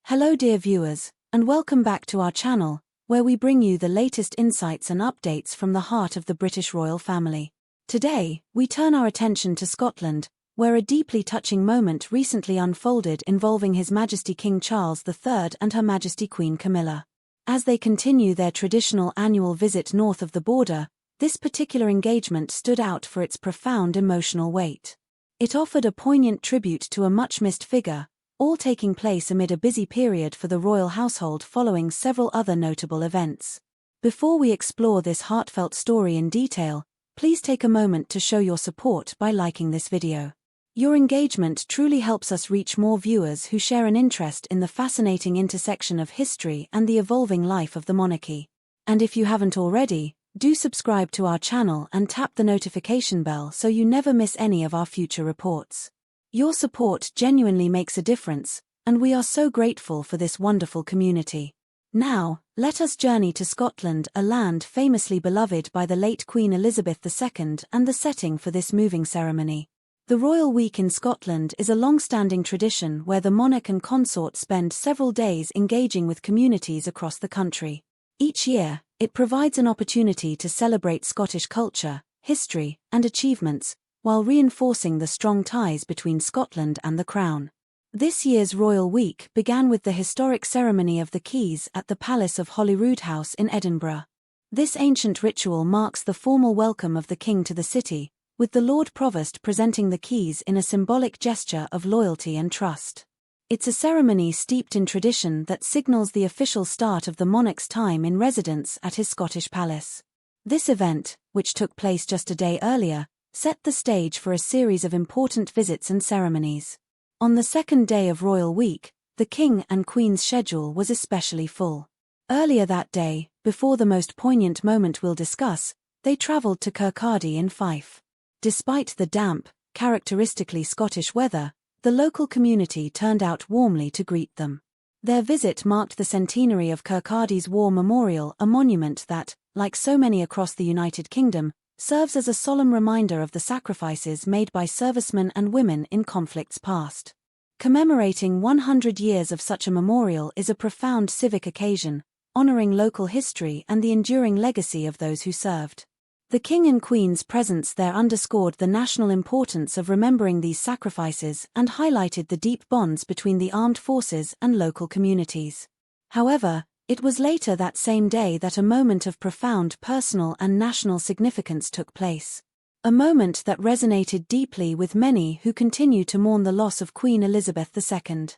Hello dear viewers, and welcome back to our channel, where we bring you the latest insights and updates from the heart of the British royal family. Today, we turn our attention to Scotland, where a deeply touching moment recently unfolded involving His Majesty King Charles III and Her Majesty Queen Camilla. As they continue their traditional annual visit north of the border, this particular engagement stood out for its profound emotional weight. It offered a poignant tribute to a much-missed figure, all taking place amid a busy period for the royal household following several other notable events. Before we explore this heartfelt story in detail, please take a moment to show your support by liking this video. Your engagement truly helps us reach more viewers who share an interest in the fascinating intersection of history and the evolving life of the monarchy. And if you haven't already, do subscribe to our channel and tap the notification bell so you never miss any of our future reports. Your support genuinely makes a difference, and we are so grateful for this wonderful community. Now, let us journey to Scotland, a land famously beloved by the late Queen Elizabeth II and the setting for this moving ceremony. The Royal Week in Scotland is a long-standing tradition where the monarch and consort spend several days engaging with communities across the country. Each year, it provides an opportunity to celebrate Scottish culture, history, and achievements, while reinforcing the strong ties between Scotland and the Crown. This year's Royal Week began with the historic ceremony of the Keys at the Palace of Holyrood House in Edinburgh. This ancient ritual marks the formal welcome of the King to the city, with the Lord Provost presenting the keys in a symbolic gesture of loyalty and trust. It's a ceremony steeped in tradition that signals the official start of the monarch's time in residence at his Scottish palace. This event, which took place just a day earlier, set the stage for a series of important visits and ceremonies. On the second day of Royal Week, the King and Queen's schedule was especially full. Earlier that day, before the most poignant moment we'll discuss, they travelled to Kirkcaldy in Fife. Despite the damp, characteristically Scottish weather, the local community turned out warmly to greet them. Their visit marked the centenary of Kirkcaldy's War Memorial, a monument that, like so many across the United Kingdom, serves as a solemn reminder of the sacrifices made by servicemen and women in conflicts past. Commemorating 100 years of such a memorial is a profound civic occasion, honoring local history and the enduring legacy of those who served. The King and Queen's presence there underscored the national importance of remembering these sacrifices and highlighted the deep bonds between the armed forces and local communities. However, it was later that same day that a moment of profound personal and national significance took place. A moment that resonated deeply with many who continue to mourn the loss of Queen Elizabeth II.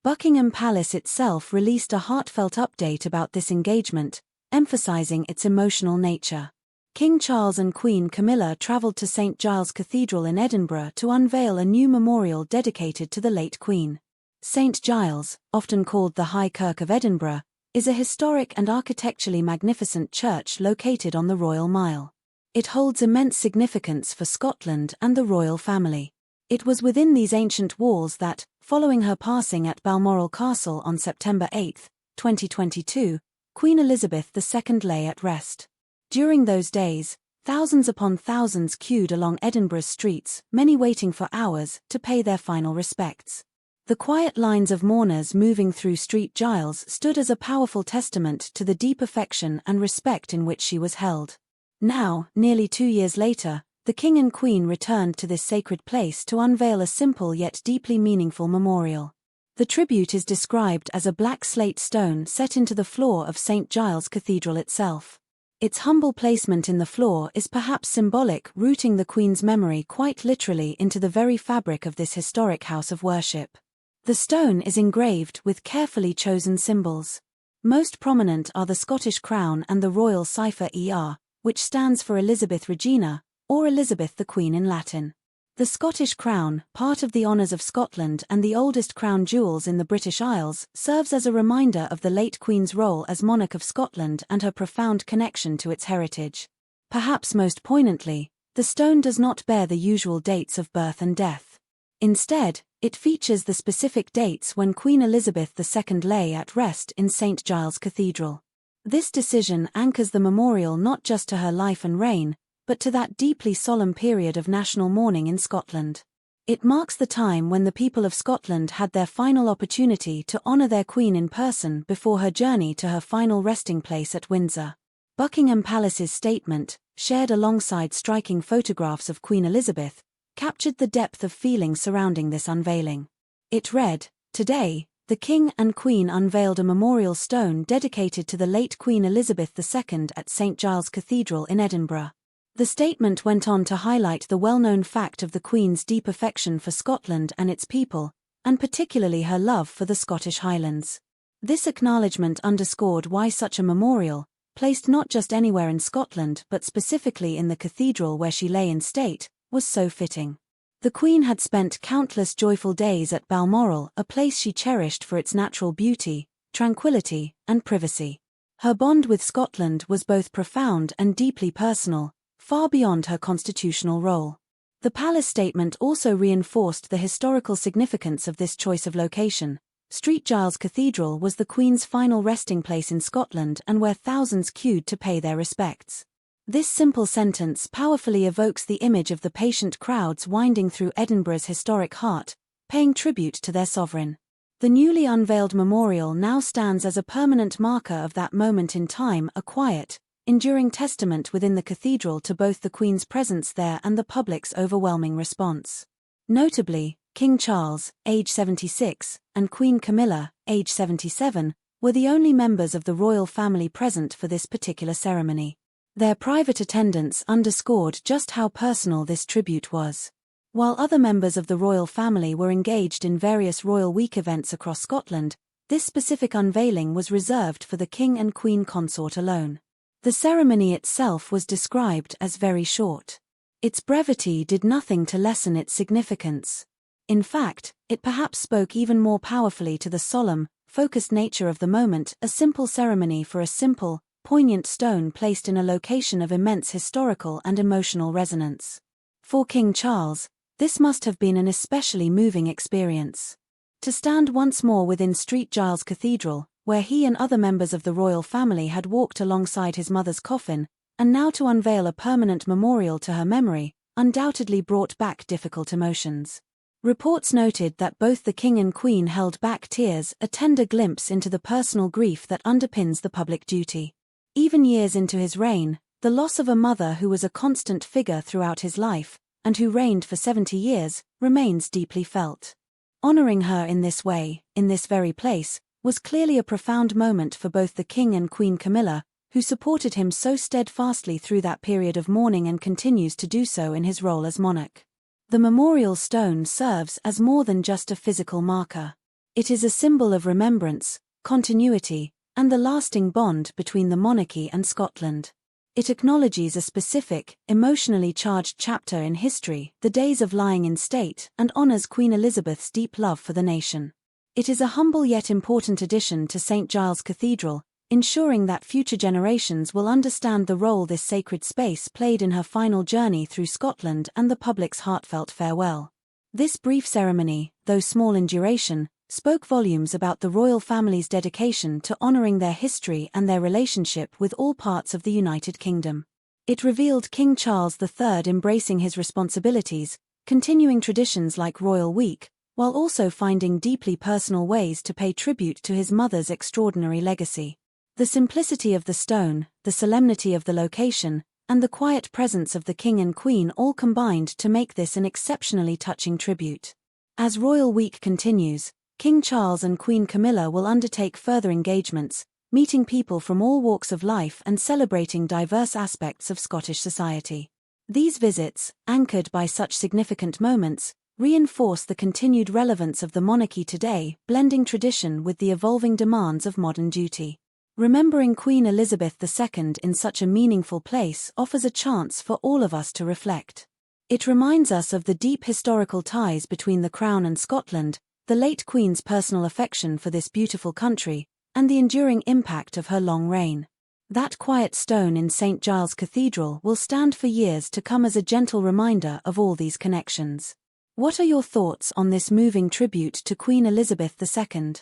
Buckingham Palace itself released a heartfelt update about this engagement, emphasizing its emotional nature. King Charles and Queen Camilla travelled to St Giles Cathedral in Edinburgh to unveil a new memorial dedicated to the late Queen. St Giles, often called the High Kirk of Edinburgh, is a historic and architecturally magnificent church located on the Royal Mile. It holds immense significance for Scotland and the royal family. It was within these ancient walls that, following her passing at Balmoral Castle on September 8, 2022, Queen Elizabeth II lay at rest. During those days, thousands upon thousands queued along Edinburgh's streets, many waiting for hours to pay their final respects. The quiet lines of mourners moving through St Giles stood as a powerful testament to the deep affection and respect in which she was held. Now, nearly 2 years later, the King and Queen returned to this sacred place to unveil a simple yet deeply meaningful memorial. The tribute is described as a black slate stone set into the floor of St Giles Cathedral itself. Its humble placement in the floor is perhaps symbolic, rooting the Queen's memory quite literally into the very fabric of this historic house of worship. The stone is engraved with carefully chosen symbols. Most prominent are the Scottish crown and the royal cipher ER, which stands for Elizabeth Regina, or Elizabeth the Queen in Latin. The Scottish crown, part of the honours of Scotland and the oldest crown jewels in the British Isles, serves as a reminder of the late Queen's role as monarch of Scotland and her profound connection to its heritage. Perhaps most poignantly, the stone does not bear the usual dates of birth and death. Instead, it features the specific dates when Queen Elizabeth II lay at rest in St Giles Cathedral. This decision anchors the memorial not just to her life and reign, but to that deeply solemn period of national mourning in Scotland. It marks the time when the people of Scotland had their final opportunity to honour their Queen in person before her journey to her final resting place at Windsor. Buckingham Palace's statement, shared alongside striking photographs of Queen Elizabeth, captured the depth of feeling surrounding this unveiling. It read, "Today, the King and Queen unveiled a memorial stone dedicated to the late Queen Elizabeth II at St Giles Cathedral in Edinburgh." The statement went on to highlight the well-known fact of the Queen's deep affection for Scotland and its people, and particularly her love for the Scottish Highlands. This acknowledgement underscored why such a memorial, placed not just anywhere in Scotland but specifically in the cathedral where she lay in state, was so fitting. The Queen had spent countless joyful days at Balmoral, a place she cherished for its natural beauty, tranquility, and privacy. Her bond with Scotland was both profound and deeply personal, far beyond her constitutional role. The palace statement also reinforced the historical significance of this choice of location. St Giles Cathedral was the Queen's final resting place in Scotland and where thousands queued to pay their respects. This simple sentence powerfully evokes the image of the patient crowds winding through Edinburgh's historic heart, paying tribute to their sovereign. The newly unveiled memorial now stands as a permanent marker of that moment in time, a quiet, enduring testament within the cathedral to both the Queen's presence there and the public's overwhelming response. Notably, King Charles, age 76, and Queen Camilla, age 77, were the only members of the royal family present for this particular ceremony. Their private attendance underscored just how personal this tribute was. While other members of the royal family were engaged in various Royal Week events across Scotland, this specific unveiling was reserved for the King and Queen consort alone. The ceremony itself was described as very short. Its brevity did nothing to lessen its significance. In fact, it perhaps spoke even more powerfully to the solemn, focused nature of the moment, a simple ceremony for a simple, poignant stone placed in a location of immense historical and emotional resonance. For King Charles, this must have been an especially moving experience. To stand once more within St Giles Cathedral, where he and other members of the royal family had walked alongside his mother's coffin, and now to unveil a permanent memorial to her memory, undoubtedly brought back difficult emotions. Reports noted that both the King and Queen held back tears, a tender glimpse into the personal grief that underpins the public duty. Even years into his reign, the loss of a mother who was a constant figure throughout his life, and who reigned for 70 years, remains deeply felt. Honoring her in this way, in this very place, was clearly a profound moment for both the King and Queen Camilla, who supported him so steadfastly through that period of mourning and continues to do so in his role as monarch. The memorial stone serves as more than just a physical marker. It is a symbol of remembrance, continuity, and the lasting bond between the monarchy and Scotland. It acknowledges a specific, emotionally charged chapter in history, the days of lying in state, and honors Queen Elizabeth's deep love for the nation. It is a humble yet important addition to St Giles Cathedral, ensuring that future generations will understand the role this sacred space played in her final journey through Scotland and the public's heartfelt farewell. This brief ceremony, though small in duration, spoke volumes about the royal family's dedication to honoring their history and their relationship with all parts of the United Kingdom. It revealed King Charles III embracing his responsibilities, continuing traditions like Royal Week, while also finding deeply personal ways to pay tribute to his mother's extraordinary legacy. The simplicity of the stone, the solemnity of the location, and the quiet presence of the King and Queen all combined to make this an exceptionally touching tribute. As Royal Week continues, King Charles and Queen Camilla will undertake further engagements, meeting people from all walks of life and celebrating diverse aspects of Scottish society. These visits, anchored by such significant moments, reinforce the continued relevance of the monarchy today, blending tradition with the evolving demands of modern duty. Remembering Queen Elizabeth II in such a meaningful place offers a chance for all of us to reflect. It reminds us of the deep historical ties between the Crown and Scotland, the late Queen's personal affection for this beautiful country, and the enduring impact of her long reign. That quiet stone in St Giles Cathedral will stand for years to come as a gentle reminder of all these connections. What are your thoughts on this moving tribute to Queen Elizabeth II?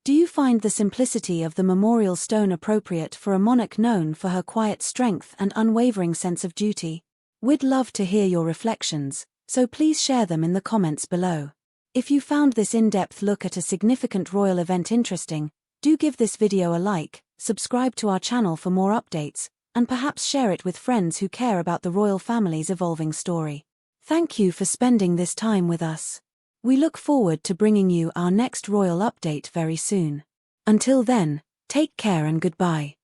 Do you find the simplicity of the memorial stone appropriate for a monarch known for her quiet strength and unwavering sense of duty? We'd love to hear your reflections, so please share them in the comments below. If you found this in-depth look at a significant royal event interesting, do give this video a like, subscribe to our channel for more updates, and perhaps share it with friends who care about the royal family's evolving story. Thank you for spending this time with us. We look forward to bringing you our next royal update very soon. Until then, take care and goodbye.